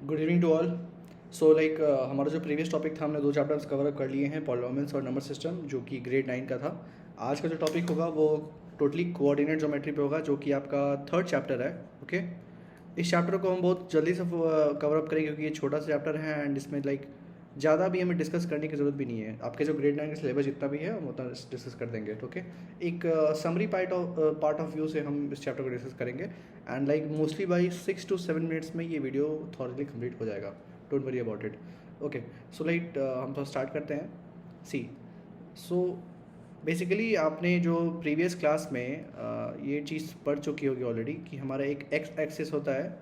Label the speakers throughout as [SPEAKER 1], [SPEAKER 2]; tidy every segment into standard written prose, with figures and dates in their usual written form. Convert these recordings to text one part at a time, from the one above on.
[SPEAKER 1] Good evening to all. So like हमारा जो previous topic था हमने 2 चैप्टर्स कवर कर लिए हैं, पॉलिनोमियल्स और नंबर सिस्टम, जो कि ग्रेड 9 का था। आज का जो टॉपिक होगा वो टोटली कोऑर्डिनेट ज्योमेट्री पे होगा, जो कि आपका 3rd चैप्टर है। ओके, इस चैप्टर को हम बहुत जल्दी से कवर अप करेंगे, क्योंकि ये छोटा सा चैप्टर है एंड इसमें लाइक ज़्यादा भी हमें डिस्कस करने की ज़रूरत भी नहीं है। आपके जो ग्रेड 9 का सिलेबस जितना भी है हम उतना डिस्कस कर देंगे। ओके, एक समरी पार्ट ऑफ व्यू से हम इस चैप्टर को डिस्कस करेंगे and like mostly by 6 to 7 minutes में ये वीडियो थॉरली कंप्लीट हो जाएगा। Don't worry about it. Okay, so like हम तो स्टार्ट करते हैं। सी, सो बेसिकली आपने जो प्रीवियस क्लास में ये चीज़ पढ़ चुकी होगी ऑलरेडी कि हमारा एक एक्स एक्सिस होता है।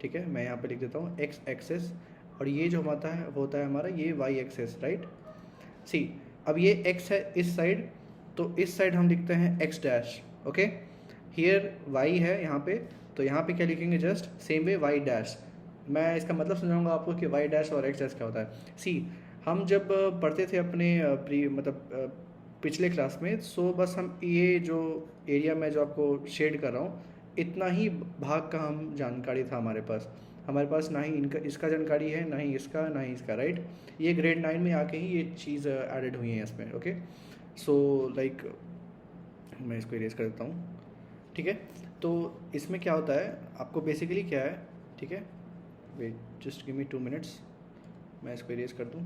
[SPEAKER 1] ठीक है, मैं यहाँ पे लिख देता हूँ एक्स एक्सिस, और ये जो होता है हमारा ये वाई एक्सिस, राइट। सी, अब ये एक्स है इस साइड, तो इस साइड हम लिखते हैं x dash. Okay, here y है यहाँ पे, तो यहाँ पे क्या लिखेंगे, just same way y dash. मैं इसका मतलब समझाऊंगा आपको कि वाई डैश और एक्स डैश क्या होता है। सी, हम जब पढ़ते थे अपने पिछले क्लास में, सो बस हम ये जो एरिया में जो आपको शेड कर रहा हूँ, इतना ही भाग का हम जानकारी था हमारे पास ना ही इनका इसका जानकारी है, ना ही इसका, ना ही इसका, राइट। ये ग्रेड 9 में आके ही ये चीज़ एडेड हुई है इसमें। ओके, सो लाइक मैं इसको इरेज कर देता हूँ। ठीक है, तो इसमें क्या होता है, आपको बेसिकली क्या है, ठीक है, wait just give me 2 minutes, मैं इसको इरेज कर दूँ।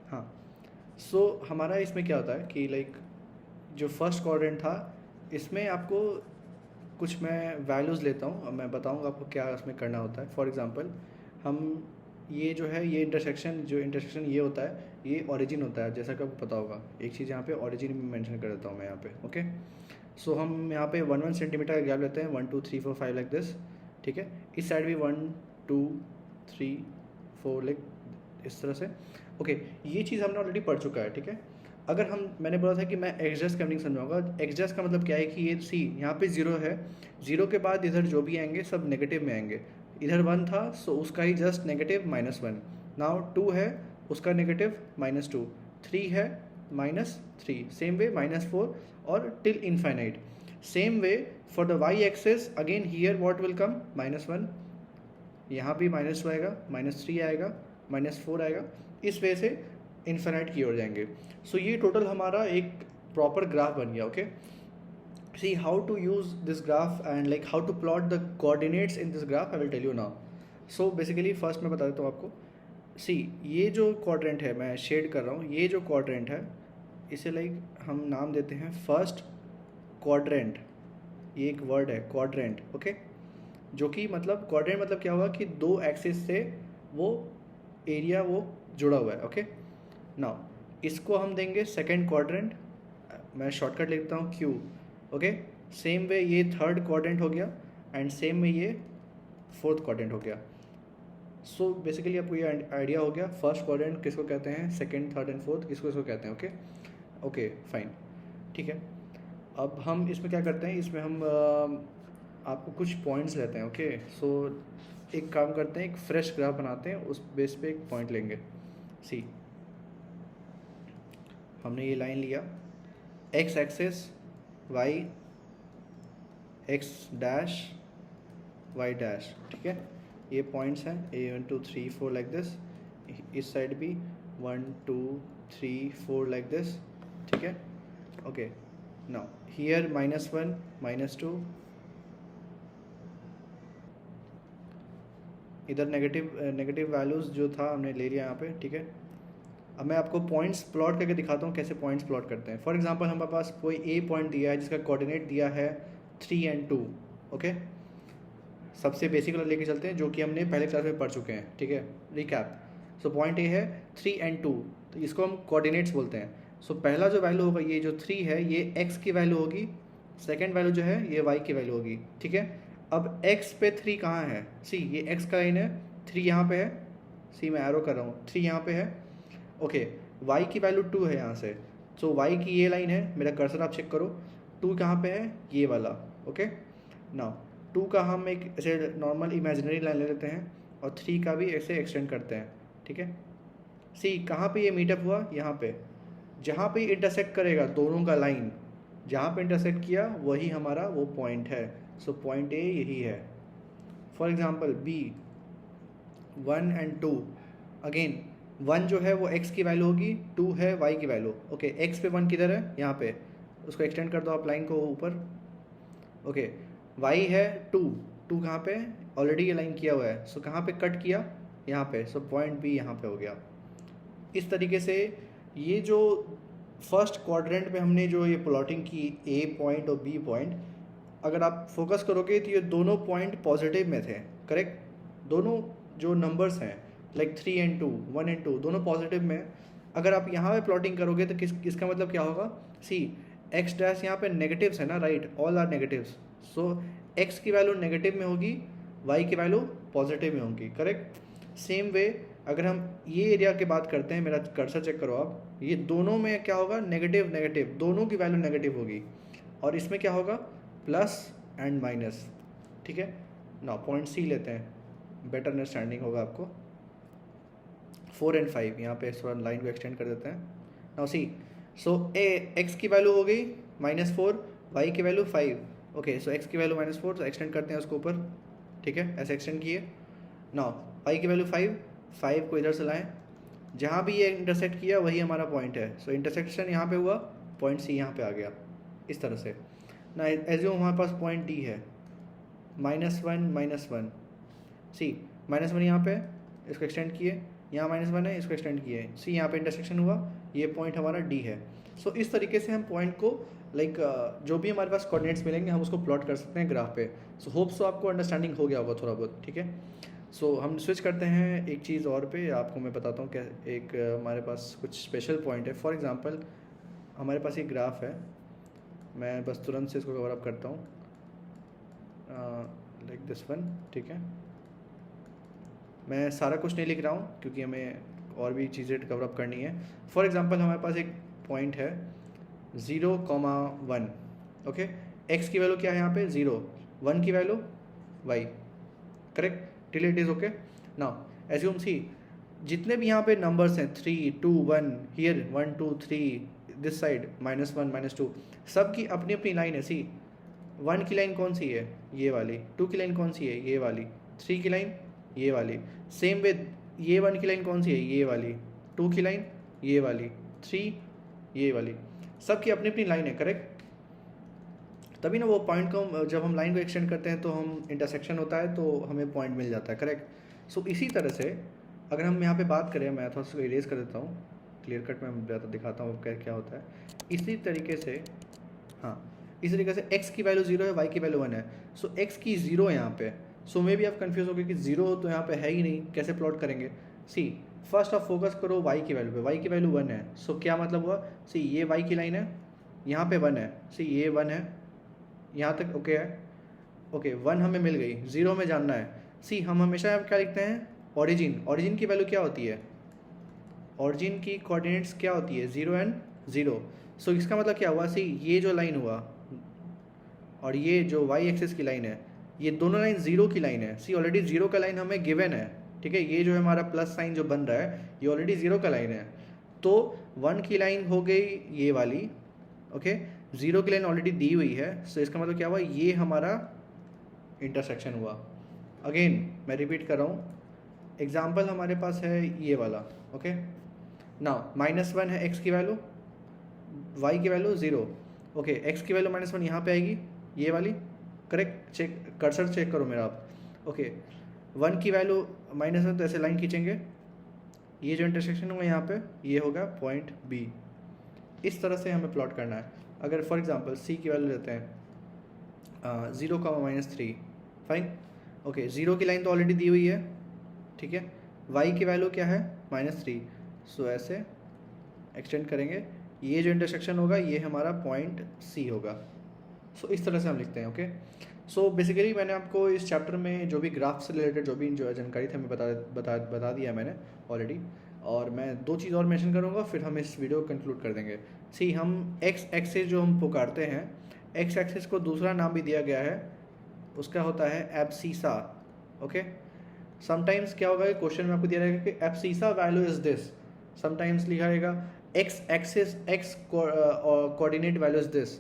[SPEAKER 1] हाँ, सो हमारा इसमें क्या होता है कि लाइक जो फर्स्ट क्वाड्रेंट था, इसमें आपको कुछ मैं वैल्यूज़ लेता हूँ और मैं बताऊँगा आपको क्या इसमें करना होता है। फॉर एग्जांपल, हम ये जो है ये इंटरसेक्शन ये होता है, ये ओरिजिन होता है, जैसा कि आपको पता होगा। एक चीज़ यहाँ पे ओरिजिन में मेंशन कर देता हूँ मैं यहाँ पे। ओके, सो हम यहाँ पे 1 सेंटीमीटर का गैप लेते हैं, 1 2 3 4 5 लाइक दिस। ठीक है, इस साइड भी 1 2 3 4 लाइक इस तरह से। ओके, ये चीज़ हमने ऑलरेडी पढ़ चुका है। ठीक है, अगर मैंने बोला था कि मैं एक्सजस्ट का मीनिंग समझाऊंगा। एक्सजस्ट का मतलब क्या है कि ये सी यहाँ पे 0 है, 0 के बाद इधर जो भी आएंगे सब नेगेटिव में आएंगे। इधर 1 था, सो उसका ही जस्ट नेगेटिव -1। नाउ 2 है, उसका नेगेटिव -2। 3 है, -3। सेम वे -4 और till infinite. Same way for the y axis, again here what will come, -1, यहाँ भी -2 आएगा, -3 आएगा, -4 आएगा, इस वे से इन्फिनाइट की ओर जाएंगे। सो ये टोटल हमारा एक प्रॉपर ग्राफ बन गया। Okay, see how to use this graph and like how to plot the coordinates in this graph, I will tell you now. So basically first मैं बता देता हूँ आपको। सी, ये जो क्वाड्रेंट है मैं शेड कर रहा हूँ, ये जो क्वाड्रेंट है इसे लाइक हम नाम देते हैं फर्स्ट क्वाड्रेंट। ये एक वर्ड है क्वाड्रेंट। ओके, जो कि मतलब क्वाड्रेंट मतलब क्या हुआ कि 2 एक्सिस से वो एरिया वो जुड़ा हुआ है। ओके, नाउ इसको हम देंगे सेकंड क्वाड्रेंट, मैं शॉर्टकट लिखता हूँ क्यू। ओके, सेम वे ये 3rd क्वाड्रेंट हो गया एंड सेम में ये 4th क्वाड्रेंट हो गया। सो बेसिकली आपको ये आइडिया हो गया फर्स्ट क्वाड्रेंट किसको कहते हैं, सेकंड, थर्ड एंड फोर्थ किसको कहते हैं। ओके ओके फाइन, ठीक है। अब हम इसमें क्या करते हैं, इसमें हम आपको कुछ पॉइंट्स लेते हैं। ओके, सो एक काम करते हैं, एक फ्रेश ग्राफ बनाते हैं, उस बेस पे एक पॉइंट लेंगे। सी, हमने ये लाइन लिया, x axis y, x dash, y dash. ठीक है, ये पॉइंट्स हैं A1 2 3 4 लाइक दिस। इस साइड भी 1 2 3 4 लाइक दिस। ठीक है, ओके। नाउ हियर -1 -2, इधर नेगेटिव वैल्यूज़ जो था हमने ले लिया यहाँ पे। ठीक है, अब मैं आपको पॉइंट्स प्लॉट करके दिखाता हूँ कैसे पॉइंट्स प्लॉट करते हैं। फॉर एग्जांपल हमारे पास कोई ए पॉइंट दिया है जिसका कोऑर्डिनेट दिया है 3 और 2। ओके, सबसे बेसिक वाला लेके चलते हैं जो कि हमने पहले क्लास में पढ़ चुके हैं। ठीक है, रिकैप। सो पॉइंट ए है 3 और 2, तो इसको हम कोऑर्डिनेट्स बोलते हैं। सो पहला जो वैल्यू होगा, ये जो 3 है ये एक्स की वैल्यू होगी, सेकेंड वैल्यू जो है ये वाई की वैल्यू होगी। ठीक है, अब एक्स पे 3 कहाँ है, सी ये एक्स का लाइन है, 3 यहाँ पे है, सी मैं एरो कर रहा हूँ, 3 यहाँ पे है। ओके, वाई की वैल्यू 2 है यहाँ से, सो वाई की ये लाइन है, मेरा कर्सर आप चेक करो, 2 कहाँ पे है, ये वाला। ओके, नाउ 2 का हम एक ऐसे नॉर्मल इमेजिनरी लाइन ले लेते हैं और 3 का भी ऐसे एक्सटेंड करते हैं। ठीक है, सी कहाँ पे ये मीटअप हुआ, यहाँ पे, जहाँ पे इंटरसेक्ट करेगा दोनों का लाइन, जहाँ पे इंटरसेक्ट किया वही हमारा वो पॉइंट है। सो पॉइंट ए यही है। For example b 1 and 2, again 1 जो है वो x की वैल्यू होगी, 2 है y की वैल्यू। ओके, x पे 1 किधर है, यहाँ पे, उसको एक्सटेंड कर दो आप लाइन को ऊपर। ओके, y है 2, 2 कहाँ पे, ऑलरेडी ये लाइन किया हुआ है, सो कहाँ पे कट किया, यहाँ पे, सो पॉइंट बी यहाँ पे हो गया। इस तरीके से ये जो फर्स्ट क्वाड्रेंट में हमने जो ये प्लॉटिंग की ए पॉइंट और बी पॉइंट, अगर आप फोकस करोगे तो ये दोनों पॉइंट पॉजिटिव में थे, करेक्ट। दोनों जो नंबर्स हैं लाइक 3 एंड 2, 1 एंड 2, दोनों पॉजिटिव में। अगर आप यहाँ पे प्लॉटिंग करोगे तो किसका मतलब क्या होगा, सी एक्स डैश यहाँ पे नेगेटिव्स है ना, right, all are negatives, so x की वैल्यू नेगेटिव में होगी, वाई की वैल्यू पॉजिटिव में होगी, करेक्ट। सेम वे अगर हम ये एरिया की बात करते हैं, मेरा कर्सर चेक करो आप, ये दोनों में क्या होगा, नेगेटिव नेगेटिव, दोनों की वैल्यू नेगेटिव होगी, और इसमें क्या होगा, प्लस एंड माइनस, ठीक है ना। पॉइंट सी लेते हैं, बेटर अंडरस्टैंडिंग होगा आपको। 4 एंड 5, यहाँ पे थोड़ा लाइन को एक्सटेंड कर देते हैं। नाउ सी, सो ए एक्स की वैल्यू हो गई -4, वाई की वैल्यू 5। ओके, सो एक्स की वैल्यू -4, तो एक्सटेंड करते हैं उसको ऊपर, ठीक है, ऐसे एक्सटेंड किए। नाउ वाई की वैल्यू 5, 5 को इधर से लाएं, जहाँ भी ये इंटरसेक्ट किया वही हमारा पॉइंट है, सो इंटरसेक्शन यहाँ पे हुआ, पॉइंट सी यहाँ पे आ गया, इस तरह से ना। एज्यूम हमारे पास पॉइंट डी है, -1 -1, सी -1 यहाँ पे, इसको एक्सटेंड किए, यहाँ -1 है, इसको एक्सटेंड किए, सी यहाँ पे इंटरसेक्शन हुआ, ये पॉइंट हमारा डी है। सो इस तरीके से हम पॉइंट को लाइक जो भी हमारे पास कोऑर्डिनेट्स मिलेंगे हम उसको प्लॉट कर सकते हैं ग्राफ पे। सो होप सो आपको अंडरस्टैंडिंग हो गया होगा थोड़ा बहुत, ठीक है। सो हम स्विच करते हैं एक चीज़ और पे, आपको मैं बताता हूँ क्या। एक हमारे पास कुछ स्पेशल पॉइंट है। फॉर एग्जांपल हमारे पास एक ग्राफ है, मैं बस तुरंत से इसको कवर अप करता हूँ, लाइक दिस वन, ठीक है। मैं सारा कुछ नहीं लिख रहा हूँ क्योंकि हमें और भी चीज़ें कवर अप करनी है। फॉर एग्जांपल हमारे पास एक पॉइंट है 0,1, ओके। एक्स की वैल्यू क्या है यहाँ पे, 0, 1 की value Y, correct, till it is okay. Now assume C, जितने भी यहाँ पे नंबर्स हैं 3, 2, 1, हियर 1, 2, 3, दिस साइड -1 -2, सब की अपनी अपनी लाइन है। सी 1 की लाइन कौन सी है, ये वाली, 2 की लाइन कौन सी है, ये वाली, 3 की लाइन ये वाली, सेम वे ये 1 की लाइन कौन सी है, ये वाली, 2 की लाइन ये वाली, 3 ये वाली, सब की अपनी अपनी लाइन है, करेक्ट। तभी ना वो पॉइंट को जब हम लाइन को एक्सटेंड करते हैं तो हम इंटरसेक्शन होता है तो हमें पॉइंट मिल जाता है, करेक्ट। सो इसी तरह से अगर हम यहाँ पे बात करें, मैं थोड़ा सा इरेज कर देता हूँ, क्लियर कट में दिखाता हूँ क्या क्या होता है। इसी तरीके से, हाँ, इस तरीके से x की वैल्यू 0 है, y की वैल्यू 1 है, सो x की 0 है यहाँ पे। सो मे भी आप कंफ्यूज हो गए कि 0 तो यहाँ पे है ही नहीं, कैसे प्लॉट करेंगे। सी फर्स्ट आप फोकस करो y की वैल्यू पे, y की वैल्यू 1 है, सो क्या मतलब हुआ, सी ये y की लाइन है, यहाँ पे 1 है, सी ये 1 है, यहाँ तक ओके है, ओके 1 हमें मिल गई, 0 में जानना है। सी हम हमेशा क्या लिखते हैं, ओरिजिन, ओरिजिन की वैल्यू क्या होती है, ओरिजिन की कोऑर्डिनेट्स क्या होती है, 0 एंड 0। सो इसका मतलब क्या हुआ, सी ये जो लाइन हुआ और ये जो y एक्सिस की लाइन है, ये दोनों लाइन 0 की लाइन है। सी ऑलरेडी 0 का लाइन हमें गिवन है, ठीक है। ये जो है हमारा प्लस साइन जो बन रहा है ये ऑलरेडी 0 का लाइन है, तो 1 की लाइन हो गई ये वाली, ओके, 0 की लाइन ऑलरेडी दी हुई है। सो इसका मतलब क्या हुआ, ये हमारा इंटरसेक्शन हुआ। अगेन मैं रिपीट कर रहा हूँ, एग्जाम्पल हमारे पास है ये वाला, ओके। नाउ -1 है x की वैल्यू, y की वैल्यू 0, ओके, x की वैल्यू -1 यहाँ पे आएगी, ये वाली, करेक्ट। चेक कर्सर चेक करो मेरा आप, ओके। 1 की वैल्यू -1, तो ऐसे लाइन खींचेंगे, ये जो इंटरसेक्शन होगा यहाँ पे ये होगा पॉइंट बी। इस तरह से हमें प्लॉट करना है। अगर फॉर एग्जांपल सी की वैल्यू लेते हैं 0, -3, फाइन, ओके, 0 की लाइन तो ऑलरेडी दी हुई है, ठीक है। y की वैल्यू क्या है, -3, सो ऐसे एक्सटेंड करेंगे, ये जो इंटरसेक्शन होगा ये हमारा पॉइंट सी होगा। सो इस तरह से हम लिखते हैं, ओके। सो बेसिकली मैंने आपको इस चैप्टर में जो भी ग्राफ से रिलेटेड जो भी जो जानकारी थी हमें बता दिया मैंने ऑलरेडी, और मैं 2 चीज़ और मेंशन करूँगा, फिर हम इस वीडियो को कंक्लूड कर देंगे। सी हम एक्स एक्सिस जो हम पुकारते हैं, एक्स एक्सिस को दूसरा नाम भी दिया गया है, उसका होता है एब्सीसा, ओके। समटाइम्स क्या होगा, क्वेश्चन में आपको दिया रहेगा कि abscissa value is this, sometimes लिखा रहेगा X axis X coordinate value is this,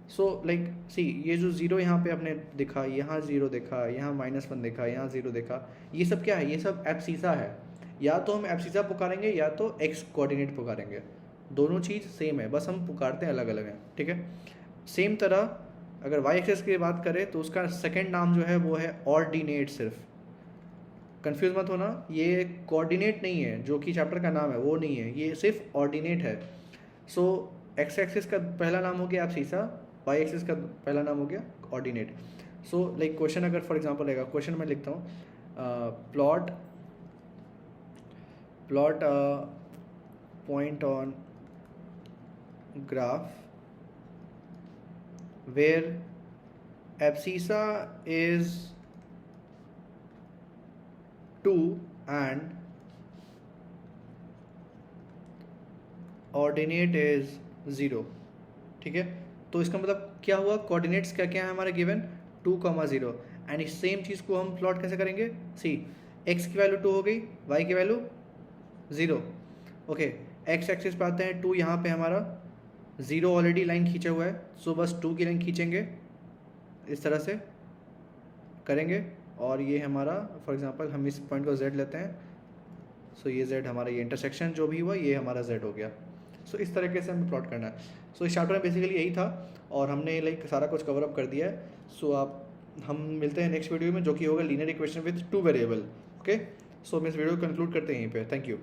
[SPEAKER 1] so like C, ये जो ज़ीरो यहाँ पे आपने दिखा, यहाँ ज़ीरो देखा, यहाँ -1 देखा, यहाँ ज़ीरो देखा, ये सब क्या है? ये सब एब्सिसा है। या तो हम एब्सिसा पुकारेंगे या तो एक्स कोऑर्डिनेट पुकारेंगे, दोनों चीज़ सेम है, बस हम पुकारते हैं अलग अलग हैं, ठीक है। सेम तरह अगर वाई एक्सेस की बात करें तो उसका सेकंड नाम जो है वो है ऑर्डिनेट। सिर्फ कंफ्यूज मत होना, ये कोऑर्डिनेट नहीं है जो कि चैप्टर का नाम है, वो नहीं है, ये सिर्फ ऑर्डिनेट है। सो एक्स एक्सिस का पहला नाम हो गया एब्सिसा, वाई एक्सिस का पहला नाम हो गया ऑर्डिनेट। सो लाइक क्वेश्चन अगर फॉर एग्जांपल रहेगा, क्वेश्चन में लिखता हूँ plot point on graph where abscissa is 2 and ordinate is 0, ठीक है। तो इसका मतलब क्या हुआ? कोऑर्डिनेट्स क्या क्या है हमारे गिवन? 2,0। एंड इस सेम चीज़ को हम प्लॉट कैसे करेंगे? सी, एक्स की वैल्यू 2 हो गई, वाई की वैल्यू 0। ओके, एक्स एक्सिस पे आते हैं, 2 यहाँ पे हमारा 0 ऑलरेडी लाइन खींचा हुआ है, सो बस 2 की लाइन खींचेंगे, इस तरह से करेंगे। और ये हमारा फॉर एग्जांपल हम इस पॉइंट को z लेते हैं, सो ये z हमारा, ये इंटरसेक्शन जो भी हुआ ये हमारा z हो गया। सो इस तरीके से हमें प्लॉट करना है। सो इस चैप्टर में बेसिकली यही था और हमने लाइक सारा कुछ कवर अप कर दिया है। सो हम मिलते हैं नेक्स्ट वीडियो में जो कि होगा linear equation with 2 variable. Okay, so हम इस वीडियो को कंक्लूड करते हैं यहीं पे। Thank you.